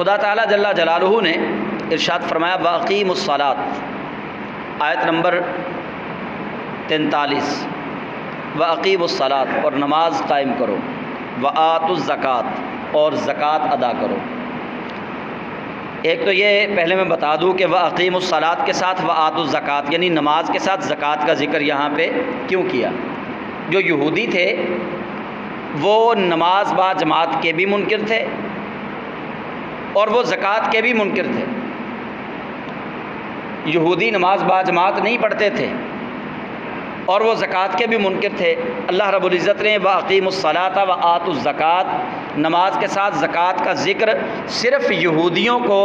خدا تعالیٰ جل جلالہ نے ارشاد فرمایا وَأَقِیمُوا الصَّلَاةَ، آیت نمبر 43، وَأَقِیمُوا الصَّلَاةَ، اور نماز قائم کرو، وَآتُوا الزَّکَاةَ، اور زکوٰۃ ادا کرو۔ ایک تو یہ پہلے میں بتا دوں کہ وَأَقِیمُوا الصَّلَاةَ کے ساتھ وَآتُوا الزَّکَاةَ، یعنی نماز کے ساتھ زکوٰۃ کا ذکر یہاں پہ کیوں کیا؟ جو یہودی تھے وہ نماز با جماعت کے بھی منکر تھے اور وہ زکوٰۃ کے بھی منکر تھے۔ یہودی نماز با جماعت نہیں پڑھتے تھے اور وہ زکوٰۃ کے بھی منکر تھے۔ اللہ رب العزت نے وَأَقِیمُوا الصَّلَاةَ وَآتُوا الزَّکَاةَ، نماز کے ساتھ زکوٰۃ کا ذکر صرف یہودیوں کو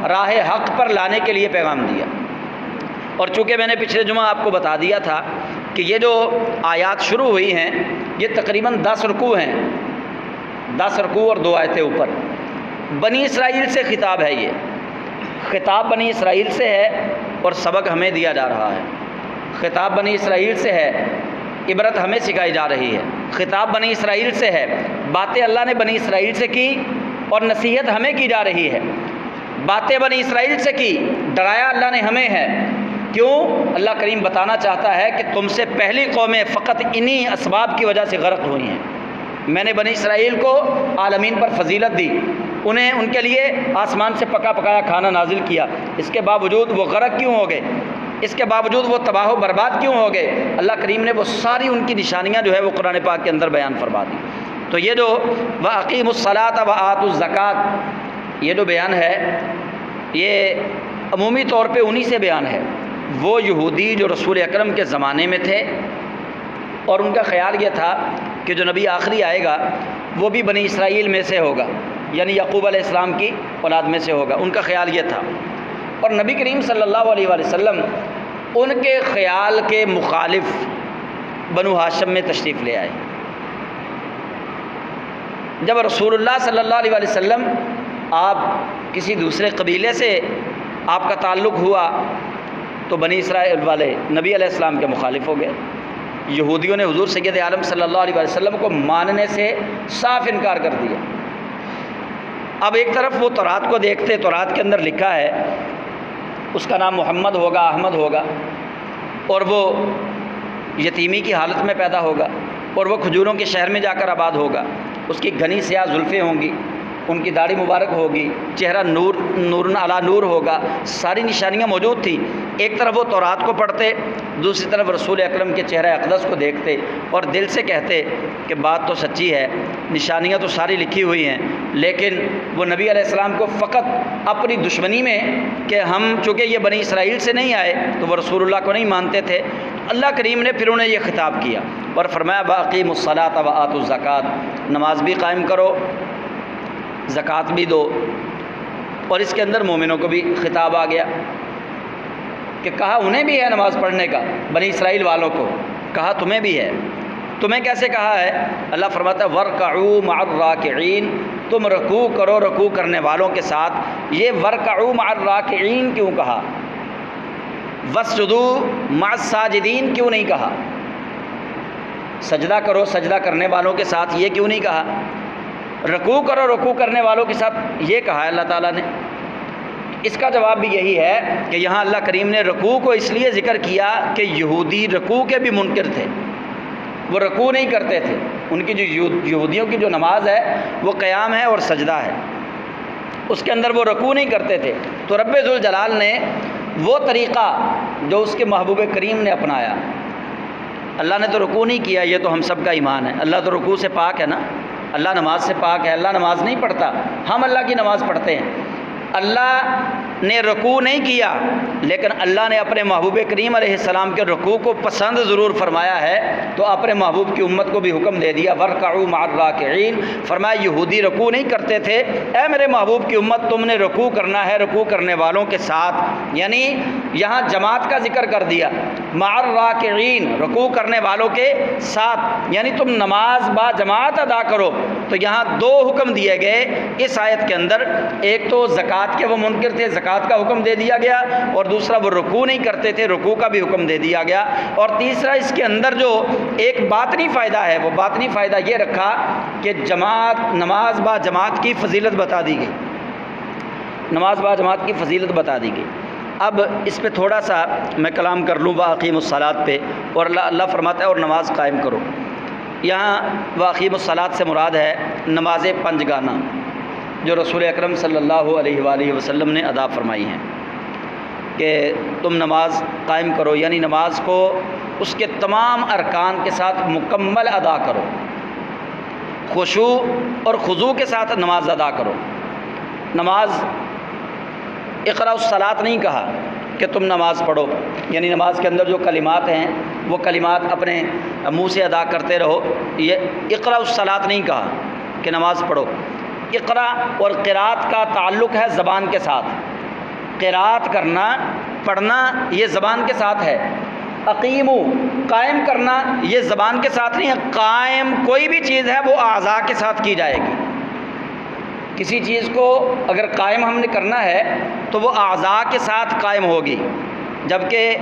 راہ حق پر لانے کے لیے پیغام دیا۔ اور چونکہ میں نے پچھلے جمعہ آپ کو بتا دیا تھا کہ یہ جو آیات شروع ہوئی ہیں یہ تقریباً 10 رکوع ہیں، 10 رکوع اور 2 آیتیں اوپر۔ بنی اسرائیل سے خطاب ہے، یہ خطاب بنی اسرائیل سے ہے اور سبق ہمیں دیا جا رہا ہے۔ خطاب بنی اسرائیل سے ہے، عبرت ہمیں سکھائی جا رہی ہے۔ خطاب بنی اسرائیل سے ہے، باتیں اللہ نے بنی اسرائیل سے کی اور نصیحت ہمیں کی جا رہی ہے۔ باتیں بنی اسرائیل سے کی، ڈرایا اللہ نے ہمیں ہے۔ کیوں؟ اللہ کریم بتانا چاہتا ہے کہ تم سے پہلی قومیں فقط انہی اسباب کی وجہ سے غرق ہوئی ہیں۔ میں نے بنی اسرائیل کو عالمین پر فضیلت دی، انہیں ان کے لیے آسمان سے پکا پکایا کھانا نازل کیا، اس کے باوجود وہ غرق کیوں ہو گئے؟ اس کے باوجود وہ تباہ و برباد کیوں ہو گئے؟ اللہ کریم نے وہ ساری ان کی نشانیاں جو ہے وہ قرآن پاک کے اندر بیان فرما دی۔ تو یہ جو وَأَقِیمُوا الصَّلَاةَ وَآتُوا الزَّکَاةَ یہ جو بیان ہے یہ عمومی طور پہ انہی سے بیان ہے۔ وہ یہودی جو رسول اکرم کے زمانے میں تھے اور ان کا خیال یہ تھا کہ جو نبی آخری آئے گا وہ بھی بنی اسرائیل میں سے ہوگا، یعنی یعقوب علیہ السلام کی اولاد میں سے ہوگا، ان کا خیال یہ تھا۔ اور نبی کریم صلی اللہ علیہ وآلہ وسلم ان کے خیال کے مخالف بنو ہاشم میں تشریف لے آئے۔ جب رسول اللہ صلی اللہ علیہ وآلہ وسلم آپ کسی دوسرے قبیلے سے آپ کا تعلق ہوا تو بنی اسرائیل والے نبی علیہ السلام کے مخالف ہو گئے۔ یہودیوں نے حضور سید عالم صلی اللہ علیہ وسلم کو ماننے سے صاف انکار کر دیا۔ اب ایک طرف وہ تورات کو دیکھتے، تورات کے اندر لکھا ہے اس کا نام محمد ہوگا، احمد ہوگا، اور وہ یتیمی کی حالت میں پیدا ہوگا اور وہ کھجوروں کے شہر میں جا کر آباد ہوگا، اس کی گھنی سیاہ زلفیں ہوں گی، ان کی داڑھی مبارک ہوگی، چہرہ نور علی نور ہوگا، ساری نشانیاں موجود تھیں۔ ایک طرف وہ تورات کو پڑھتے، دوسری طرف رسول اکرم کے چہرہ اقدس کو دیکھتے اور دل سے کہتے کہ بات تو سچی ہے، نشانیاں تو ساری لکھی ہوئی ہیں، لیکن وہ نبی علیہ السلام کو فقط اپنی دشمنی میں کہ ہم چونکہ یہ بنی اسرائیل سے نہیں آئے تو وہ رسول اللہ کو نہیں مانتے تھے، اللہ کریم نے پھر انہیں یہ خطاب کیا اور فرمایا وَأَقِیمُوا الصَّلَاةَ وَآتُوا الزَّکَاةَ، نماز بھی قائم کرو، زکوٰۃ بھی دو۔ اور اس کے اندر مومنوں کو بھی خطاب آ گیا کہ کہا انہیں بھی ہے نماز پڑھنے کا، بنی اسرائیل والوں کو کہا تمہیں بھی ہے۔ تمہیں کیسے کہا ہے؟ اللہ فرماتا ہے وَارْكَعُوا مَعَ الرَّاكِعِينَ، تم رکوع کرو رکوع کرنے والوں کے ساتھ۔ یہ وَارْكَعُوا مَعَ الرَّاكِعِينَ کیوں کہا؟ وَاسْجُدُوا مَعَ السَّاجِدِينَ کیوں نہیں کہا؟ سجدہ کرو سجدہ کرنے والوں کے ساتھ یہ کیوں نہیں کہا؟ رکوع کرو رکوع کرنے والوں کے ساتھ یہ کہا ہے اللہ تعالیٰ نے۔ اس کا جواب بھی یہی ہے کہ یہاں اللہ کریم نے رکوع کو اس لیے ذکر کیا کہ یہودی رکوع کے بھی منکر تھے، وہ رکوع نہیں کرتے تھے، ان کی جو یہودیوں کی جو نماز ہے وہ قیام ہے اور سجدہ ہے، اس کے اندر وہ رکوع نہیں کرتے تھے۔ تو رب ذوالجلال نے وہ طریقہ جو اس کے محبوب کریم نے اپنایا، اللہ نے تو رکوع نہیں کیا، یہ تو ہم سب کا ایمان ہے، اللہ تو رکوع سے پاک ہے نا، اللہ نماز سے پاک ہے، اللہ نماز نہیں پڑھتا، ہم اللہ کی نماز پڑھتے ہیں۔ اللہ نے رکوع نہیں کیا لیکن اللہ نے اپنے محبوب کریم علیہ السلام کے رکوع کو پسند ضرور فرمایا ہے، تو اپنے محبوب کی امت کو بھی حکم دے دیا وَارْكَعُوا مَعَ الرَّاكِعِينَ، فرمایا یہودی رکوع نہیں کرتے تھے، اے میرے محبوب کی امت تم نے رکوع کرنا ہے رکوع کرنے والوں کے ساتھ، یعنی یہاں جماعت کا ذکر کر دیا، مَعَ الرَّاكِعِينَ رکوع کرنے والوں کے ساتھ، یعنی تم نماز با جماعت ادا کرو۔ تو یہاں دو حکم دیے گئے اس آیت کے اندر، ایک تو زکوٰۃ کے وہ منکر تھے، زکوٰۃ کا حکم دے دیا گیا، اور دوسرا وہ رکوع نہیں کرتے تھے، رکوع کا بھی حکم دے دیا گیا، اور تیسرا اس کے اندر جو ایک باطنی فائدہ ہے وہ باطنی فائدہ یہ رکھا کہ جماعت نماز با جماعت کی فضیلت بتا دی گئی۔ نماز باجماعت کی فضیلت بتا دی گئی۔ اب اس پہ تھوڑا سا میں کلام کر لوں واقیم الصلاۃ پہ، اور اللہ فرماتا ہے اور نماز قائم کرو۔ یہاں واقیم الصلاۃ سے مراد ہے نماز پنجگانہ جو رسول اکرم صلی اللہ علیہ وآلہ وسلم نے ادا فرمائی ہیں کہ تم نماز قائم کرو، یعنی نماز کو اس کے تمام ارکان کے ساتھ مکمل ادا کرو، خشوع اور خضوع کے ساتھ نماز ادا کرو۔ نماز اقرأ الصلاۃ نہیں کہا کہ تم نماز پڑھو، یعنی نماز کے اندر جو کلمات ہیں وہ کلمات اپنے منہ سے ادا کرتے رہو، یہ اقرأ الصلاۃ نہیں کہا کہ نماز پڑھو۔ اقرأ اور قرات کا تعلق ہے زبان کے ساتھ، قرات کرنا پڑھنا یہ زبان کے ساتھ ہے۔ اقیمو قائم کرنا یہ زبان کے ساتھ نہیں ہے، قائم کوئی بھی چیز ہے وہ اعضاء کے ساتھ کی جائے گی۔ کسی چیز کو اگر قائم ہم نے کرنا ہے تو وہ اعضاء کے ساتھ قائم ہوگی، جبکہ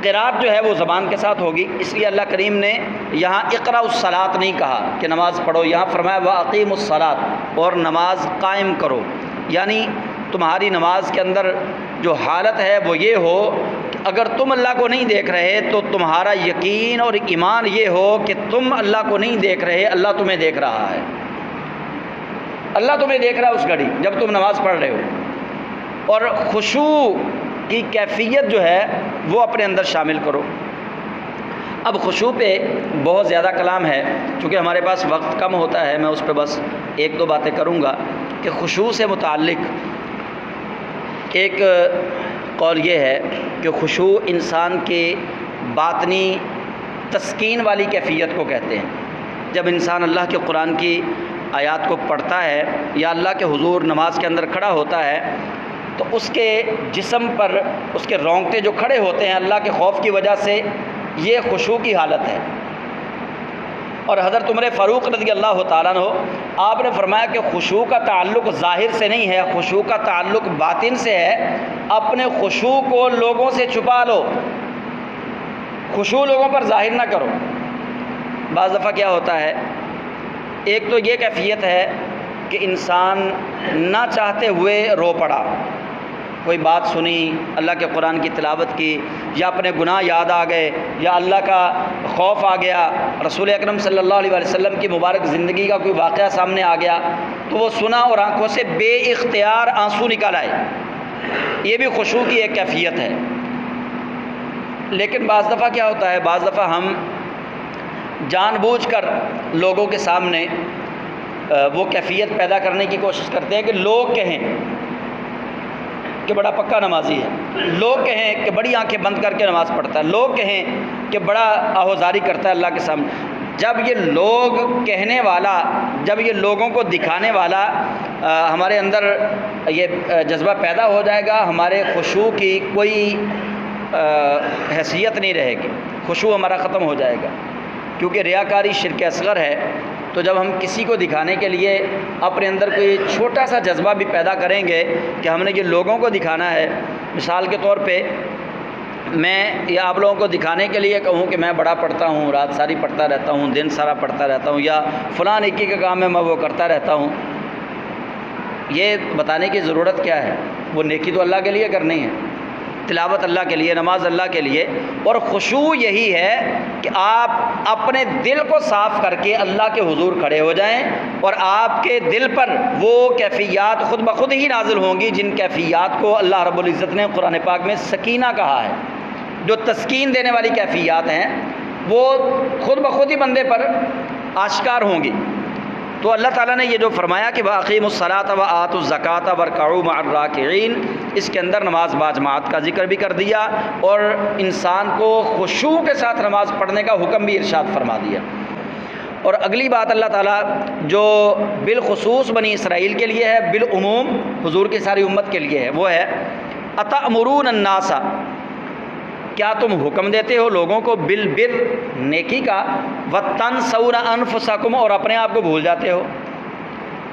قرات جو ہے وہ زبان کے ساتھ ہوگی۔ اس لیے اللہ کریم نے یہاں اقرأ الصلاۃ نہیں کہا کہ نماز پڑھو، یہاں فرمایا وَأَقِیمُوا الصَّلَاةَ اور نماز قائم کرو، یعنی تمہاری نماز کے اندر جو حالت ہے وہ یہ ہو کہ اگر تم اللہ کو نہیں دیکھ رہے تو تمہارا یقین اور ایمان یہ ہو کہ تم اللہ کو نہیں دیکھ رہے، اللہ تمہیں دیکھ رہا ہے، اللہ تمہیں دیکھ رہا ہے اس گھڑی جب تم نماز پڑھ رہے ہو۔ اور خشوع کی کیفیت جو ہے وہ اپنے اندر شامل کرو۔ اب خشوع پہ بہت زیادہ کلام ہے، چونکہ ہمارے پاس وقت کم ہوتا ہے، میں اس پہ بس ایک دو باتیں کروں گا کہ خشوع سے متعلق ایک قول یہ ہے کہ خشوع انسان کے باطنی تسکین والی کیفیت کو کہتے ہیں۔ جب انسان اللہ کے قرآن کی آیات کو پڑھتا ہے یا اللہ کے حضور نماز کے اندر کھڑا ہوتا ہے تو اس کے جسم پر اس کے رونگٹے جو کھڑے ہوتے ہیں اللہ کے خوف کی وجہ سے، یہ خشوع کی حالت ہے۔ اور حضرت عمر فاروق رضی اللہ تعالیٰ عنہ آپ نے فرمایا کہ خشوع کا تعلق ظاہر سے نہیں ہے، خشوع کا تعلق باطن سے ہے۔ اپنے خشوع کو لوگوں سے چھپا لو، خشوع لوگوں پر ظاہر نہ کرو۔ بعض دفعہ کیا ہوتا ہے، ایک تو یہ کیفیت ہے کہ انسان نہ چاہتے ہوئے رو پڑا، کوئی بات سنی، اللہ کے قرآن کی تلاوت کی، یا اپنے گناہ یاد آ گئے، یا اللہ کا خوف آ گیا، رسول اکرم صلی اللہ علیہ وسلم کی مبارک زندگی کا کوئی واقعہ سامنے آ گیا تو وہ سنا اور آنکھوں سے بے اختیار آنسو نکال آئے، یہ بھی خشوع کی ایک کیفیت ہے۔ لیکن بعض دفعہ کیا ہوتا ہے، بعض دفعہ ہم جان بوجھ کر لوگوں کے سامنے وہ کیفیت پیدا کرنے کی کوشش کرتے ہیں کہ لوگ کہیں کہ بڑا پکا نمازی ہے، لوگ کہیں کہ بڑی آنکھیں بند کر کے نماز پڑھتا ہے، لوگ کہیں کہ بڑا آہوزاری کرتا ہے اللہ کے سامنے۔ جب یہ لوگ کہنے والا، جب یہ لوگوں کو دکھانے والا ہمارے اندر یہ جذبہ پیدا ہو جائے گا، ہمارے خشوع کی کوئی حیثیت نہیں رہے گی، خشوع ہمارا ختم ہو جائے گا، کیونکہ ریاکاری شرک اصغر ہے۔ تو جب ہم کسی کو دکھانے کے لیے اپنے اندر کوئی چھوٹا سا جذبہ بھی پیدا کریں گے کہ ہم نے یہ لوگوں کو دکھانا ہے، مثال کے طور پہ میں یہ آپ لوگوں کو دکھانے کے لیے کہوں کہ میں بڑا پڑھتا ہوں، رات ساری پڑھتا رہتا ہوں، دن سارا پڑھتا رہتا ہوں، یا فلاں نیکی کا کام ہے میں وہ کرتا رہتا ہوں، یہ بتانے کی ضرورت کیا ہے؟ وہ نیکی تو اللہ کے لیے کرنی ہے، تلاوت اللہ کے لیے، نماز اللہ کے لیے۔ اور خشوع یہی ہے کہ آپ اپنے دل کو صاف کر کے اللہ کے حضور کھڑے ہو جائیں اور آپ کے دل پر وہ کیفیات خود بخود ہی نازل ہوں گی جن کیفیات کو اللہ رب العزت نے قرآن پاک میں سکینہ کہا ہے، جو تسکین دینے والی کیفیات ہیں وہ خود بخود ہی بندے پر آشکار ہوں گی۔ تو اللہ تعالیٰ نے یہ جو فرمایا کہ وَأَقِیمُوا الصَّلَاةَ وَآتُوا الزَّکَاةَ وَارْکَعُوا مَعَ الرَّاکِعِینَ، اس کے اندر نماز باجماعت کا ذکر بھی کر دیا اور انسان کو خشوع کے ساتھ نماز پڑھنے کا حکم بھی ارشاد فرما دیا۔ اور اگلی بات اللہ تعالیٰ جو بالخصوص بنی اسرائیل کے لیے ہے، بالعموم حضور کی ساری امت کے لیے ہے، وہ ہے أَتَأْمُرُونَ النَّاسَ، کیا تم حکم دیتے ہو لوگوں کو بالبر، نیکی کا، وَتَنْسَوْنَ أَنفُسَكُمْ، اور اپنے آپ کو بھول جاتے ہو،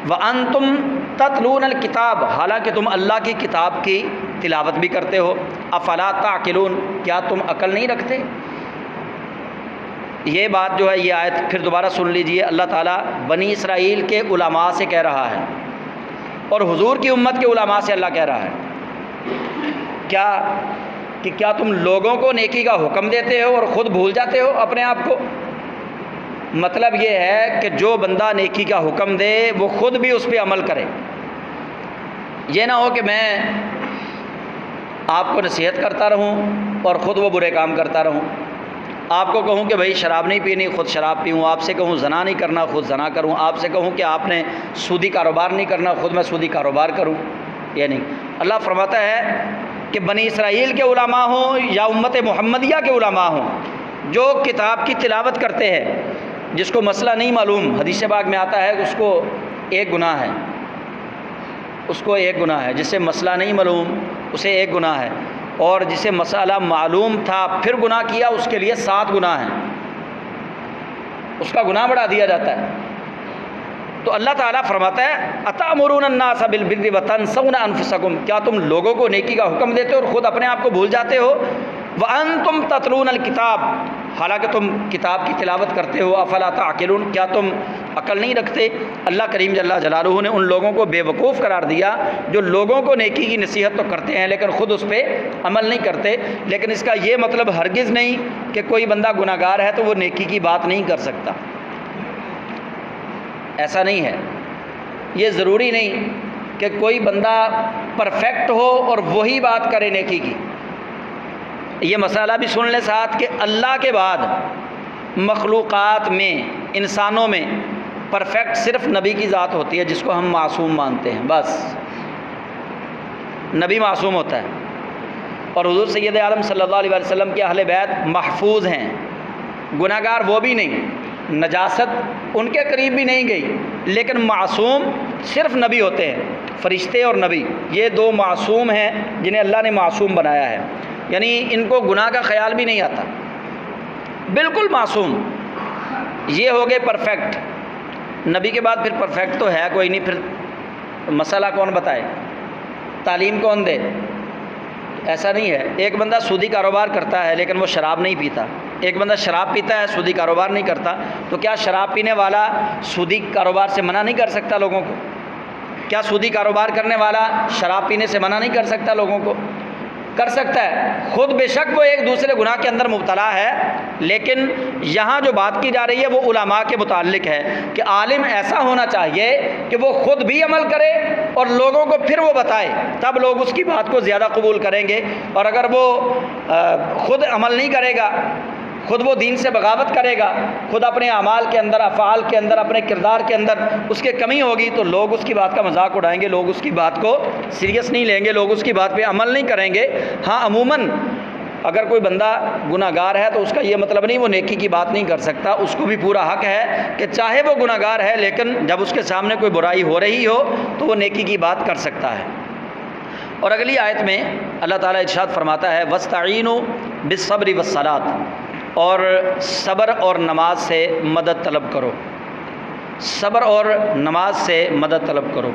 وَأَنْتُمْ تَتْلُونَ الْكِتَابَ، حالانکہ تم اللہ کی کتاب کی تلاوت بھی کرتے ہو، أَفَلَا تَعْقِلُونَ، کیا تم عقل نہیں رکھتے؟ یہ بات جو ہے، یہ آیت پھر دوبارہ سن لیجئے، اللہ تعالیٰ بنی اسرائیل کے علماء سے کہہ رہا ہے اور حضور کی امت کے علماء سے اللہ کہہ رہا ہے کیا تم لوگوں کو نیکی کا حکم دیتے ہو اور خود بھول جاتے ہو اپنے آپ کو؟ مطلب یہ ہے کہ جو بندہ نیکی کا حکم دے وہ خود بھی اس پہ عمل کرے. یہ نہ ہو کہ میں آپ کو نصیحت کرتا رہوں اور خود وہ برے کام کرتا رہوں. آپ کو کہوں کہ بھائی شراب نہیں پینی، خود شراب پیوں. آپ سے کہوں زنا نہیں کرنا، خود زنا کروں. آپ سے کہوں کہ آپ نے سودی کاروبار نہیں کرنا، خود میں سودی کاروبار کروں. یہ نہیں. اللہ فرماتا ہے کہ بنی اسرائیل کے علماء ہوں یا امت محمدیہ کے علماء ہوں جو کتاب کی تلاوت کرتے ہیں، جس کو مسئلہ نہیں معلوم، حدیث پاک میں آتا ہے اس کو ایک گناہ ہے، اس کو ایک گناہ ہے. جسے مسئلہ نہیں معلوم اسے ایک گناہ ہے، اور جسے مسئلہ معلوم تھا پھر گناہ کیا اس کے لیے 7 گناہ ہیں. اس کا گناہ بڑھا دیا جاتا ہے. تو اللہ تعالیٰ فرماتا ہے اتأمرون الناس بالبر وتنسون انفسکم، کیا تم لوگوں کو نیکی کا حکم دیتے ہو اور خود اپنے آپ کو بھول جاتے ہو؟ وانتم تتلون الکتاب، حالانکہ تم کتاب کی تلاوت کرتے ہو. افلا تعقلون، کیا تم عقل نہیں رکھتے؟ اللہ کریم جل جلالہ نے ان لوگوں کو بے وقوف قرار دیا جو لوگوں کو نیکی کی نصیحت تو کرتے ہیں لیکن خود اس پہ عمل نہیں کرتے. لیکن اس کا یہ مطلب ہرگز نہیں کہ کوئی بندہ گناہ گار ہے تو وہ نیکی کی بات نہیں کر سکتا. ایسا نہیں ہے. یہ ضروری نہیں کہ کوئی بندہ پرفیکٹ ہو اور وہی بات کرے نیکی کی. یہ مسئلہ بھی سن لیں ساتھ کہ اللہ کے بعد مخلوقات میں، انسانوں میں پرفیکٹ صرف نبی کی ذات ہوتی ہے جس کو ہم معصوم مانتے ہیں. بس نبی معصوم ہوتا ہے، اور حضور سید عالم صلی اللہ علیہ وسلم کے اہل بیت محفوظ ہیں. گناہ گار وہ بھی نہیں، نجاست ان کے قریب بھی نہیں گئی، لیکن معصوم صرف نبی ہوتے ہیں. فرشتے اور نبی یہ 2 معصوم ہیں جنہیں اللہ نے معصوم بنایا ہے. یعنی ان کو گناہ کا خیال بھی نہیں آتا، بالکل معصوم. یہ ہو گئے پرفیکٹ. نبی کے بعد پھر پرفیکٹ تو ہے کوئی نہیں، پھر مسئلہ کون بتائے، تعلیم کون دے؟ ایسا نہیں ہے. ایک بندہ سودی کاروبار کرتا ہے لیکن وہ شراب نہیں پیتا، ایک بندہ شراب پیتا ہے سودی کاروبار نہیں کرتا. تو کیا شراب پینے والا سودی کاروبار سے منع نہیں کر سکتا لوگوں کو؟ کیا سودی کاروبار کرنے والا شراب پینے سے منع نہیں کر سکتا لوگوں کو؟ کر سکتا ہے. خود بے شک وہ ایک دوسرے گناہ کے اندر مبتلا ہے، لیکن یہاں جو بات کی جا رہی ہے وہ علماء کے متعلق ہے کہ عالم ایسا ہونا چاہیے کہ وہ خود بھی عمل کرے اور لوگوں کو پھر وہ بتائے، تب لوگ اس کی بات کو زیادہ قبول کریں گے. اور اگر وہ خود عمل نہیں کرے گا، خود وہ دین سے بغاوت کرے گا، خود اپنے اعمال کے اندر، افعال کے اندر، اپنے کردار کے اندر اس کے کمی ہوگی، تو لوگ اس کی بات کا مذاق اڑائیں گے، لوگ اس کی بات کو سیریس نہیں لیں گے، لوگ اس کی بات پہ عمل نہیں کریں گے. ہاں عموماً اگر کوئی بندہ گناہ گار ہے تو اس کا یہ مطلب نہیں وہ نیکی کی بات نہیں کر سکتا. اس کو بھی پورا حق ہے کہ چاہے وہ گناہ گار ہے لیکن جب اس کے سامنے کوئی برائی ہو رہی ہو تو وہ نیکی کی بات کر سکتا ہے. اور اگلی آیت میں اللہ تعالیٰ ارشاد فرماتا ہے وَاسْتَعِینُوا بِالصَّبْرِ وَالصَّلَاةِ، اور صبر اور نماز سے مدد طلب کرو. صبر اور نماز سے مدد طلب کرو.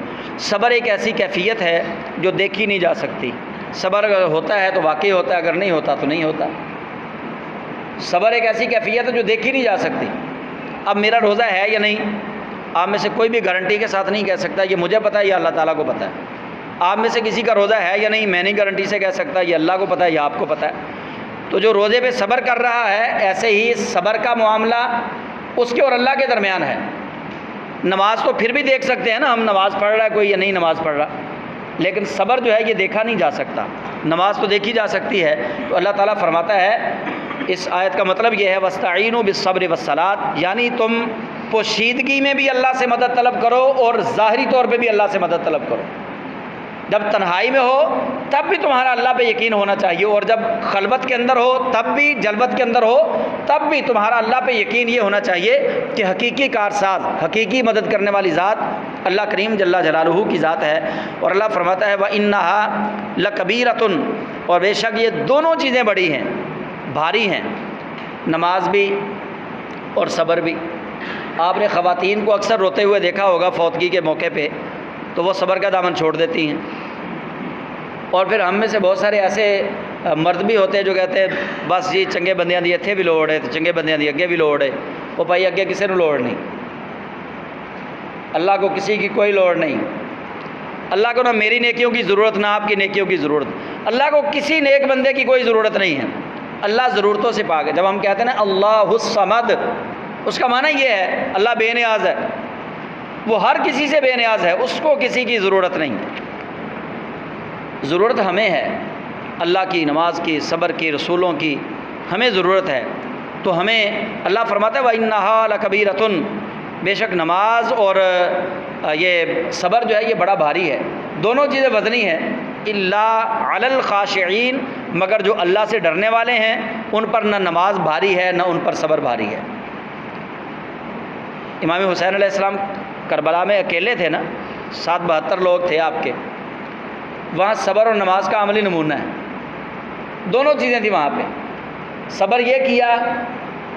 صبر ایک ایسی کیفیت ہے جو دیکھی نہیں جا سکتی. صبر اگر ہوتا ہے تو واقعی ہوتا ہے، اگر نہیں ہوتا تو نہیں ہوتا. صبر ایک ایسی کیفیت ہے جو دیکھی نہیں جا سکتی. اب میرا روزہ ہے یا نہیں، آپ میں سے کوئی بھی گارنٹی کے ساتھ نہیں کہہ سکتا. یہ مجھے پتہ ہے یا اللہ تعالیٰ کو پتہ ہے. آپ میں سے کسی کا روزہ ہے یا نہیں میں نہیں گارنٹی سے کہہ سکتا. یہ اللہ کو پتہ ہے یا آپ کو پتہ ہے. تو جو روزے پہ صبر کر رہا ہے، ایسے ہی صبر کا معاملہ اس کے اور اللہ کے درمیان ہے. نماز تو پھر بھی دیکھ سکتے ہیں نا، ہم نماز پڑھ رہا ہے کوئی یا نہیں نماز پڑھ رہا، لیکن صبر جو ہے یہ دیکھا نہیں جا سکتا. نماز تو دیکھی جا سکتی ہے. تو اللہ تعالیٰ فرماتا ہے، اس آیت کا مطلب یہ ہے وَاسْتَعِینُوا بِالصَّبْرِ وَالصَّلَاةِ، یعنی تم پوشیدگی میں بھی اللہ سے مدد طلب کرو اور ظاہری طور پہ بھی اللہ سے مدد طلب کرو. جب تنہائی میں ہو تب بھی تمہارا اللہ پہ یقین ہونا چاہیے، اور جب خلوت کے اندر ہو تب بھی، جلوت کے اندر ہو تب بھی تمہارا اللہ پہ یقین یہ ہونا چاہیے کہ حقیقی کارساز، حقیقی مدد کرنے والی ذات اللہ کریم جل جلالہ کی ذات ہے. اور اللہ فرماتا ہے وَإِنَّهَا لَكَبِيرَةٌ، اور بے شک یہ دونوں چیزیں بڑی ہیں، بھاری ہیں، نماز بھی اور صبر بھی. آپ نے خواتین کو اکثر روتے ہوئے دیکھا ہوگا فوتگی کے موقع پہ، تو وہ صبر کا دامن چھوڑ دیتی ہیں. اور پھر ہم میں سے بہت سارے ایسے مرد بھی ہوتے ہیں جو کہتے ہیں بس جی چنگے بندیاں دی اتھے بھی لوڑ ہے تو چنگے بندیاں دی اگے بھی لوڑ ہے. وہ بھائی اگے کسی نے لوڑ نہیں، اللہ کو کسی کی کوئی لوڑ نہیں. اللہ کو نہ میری نیکیوں کی ضرورت نہ آپ کی نیکیوں کی ضرورت. اللہ کو کسی نیک بندے کی کوئی ضرورت نہیں ہے. اللہ ضرورتوں سے پاک ہے. جب ہم کہتے ہیں نا اللہ الصمد، اس کا معنی یہ ہے اللہ بے نیاز ہے، وہ ہر کسی سے بے نیاز ہے، اس کو کسی کی ضرورت نہیں. ضرورت ہمیں ہے اللہ کی، نماز کی، صبر کی، رسولوں کی ہمیں ضرورت ہے. تو ہمیں اللہ فرماتا ہے وَإِنَّهَا لَكَبِيرَةٌ، بے شک نماز اور یہ صبر جو ہے یہ بڑا بھاری ہے. دونوں چیزیں وزنی ہیں. إِلَّا عَلَى الْخَاشِعِينَ، مگر جو اللہ سے ڈرنے والے ہیں ان پر نہ نماز بھاری ہے نہ ان پر صبر بھاری ہے. امام حسین علیہ السلام کربلا میں اکیلے تھے نا، 72 لوگ تھے آپ کے. وہاں صبر اور نماز کا عملی نمونہ ہے. دونوں چیزیں تھیں وہاں پہ. صبر یہ کیا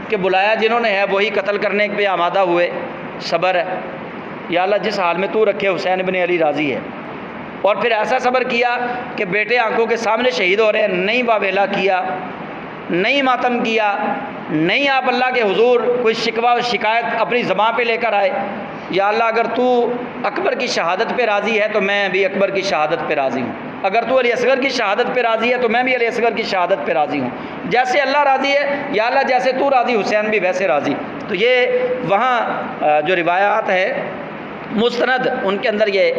کہ بلایا جنہوں نے ہے وہی قتل کرنے پہ آمادہ ہوئے. صبر ہے، یا اللہ جس حال میں تو رکھے حسین بن علی راضی ہے. اور پھر ایسا صبر کیا کہ بیٹے آنکھوں کے سامنے شہید ہو رہے ہیں، نہیں واویلا کیا، نہیں ماتم کیا، نہیں آپ اللہ کے حضور کوئی شکوہ و شکایت اپنی زبان پہ لے کر آئے. یا اللہ اگر تو اکبر کی شہادت پہ راضی ہے تو میں بھی اکبر کی شہادت پہ راضی ہوں. اگر تو علی اصغر کی شہادت پہ راضی ہے تو میں بھی علی اصغر کی شہادت پہ راضی ہوں. جیسے اللہ راضی ہے، یا اللہ جیسے تو راضی حسین بھی ویسے راضی. تو یہ وہاں جو روایات ہے مستند، ان کے اندر یہ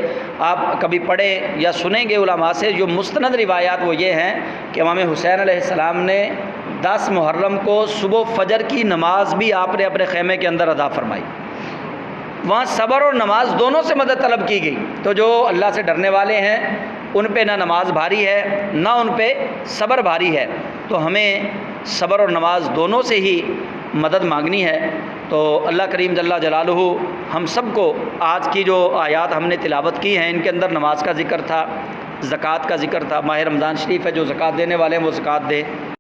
آپ کبھی پڑھیں یا سنیں گے علماء سے، جو مستند روایات وہ یہ ہیں کہ امام حسین علیہ السلام نے 10 محرم کو صبح فجر کی نماز بھی آپ نے اپنے خیمے کے اندر ادا فرمائی. وہاں صبر اور نماز دونوں سے مدد طلب کی گئی. تو جو اللہ سے ڈرنے والے ہیں ان پہ نہ نماز بھاری ہے نہ ان پہ صبر بھاری ہے. تو ہمیں صبر اور نماز دونوں سے ہی مدد مانگنی ہے. تو اللہ کریم جل جلالہ ہم سب کو آج کی جو آیات ہم نے تلاوت کی ہیں ان کے اندر نماز کا ذکر تھا، زکوٰۃ کا ذکر تھا. ماہ رمضان شریف ہے، جو زکوٰۃ دینے والے ہیں وہ زکوٰۃ دیں.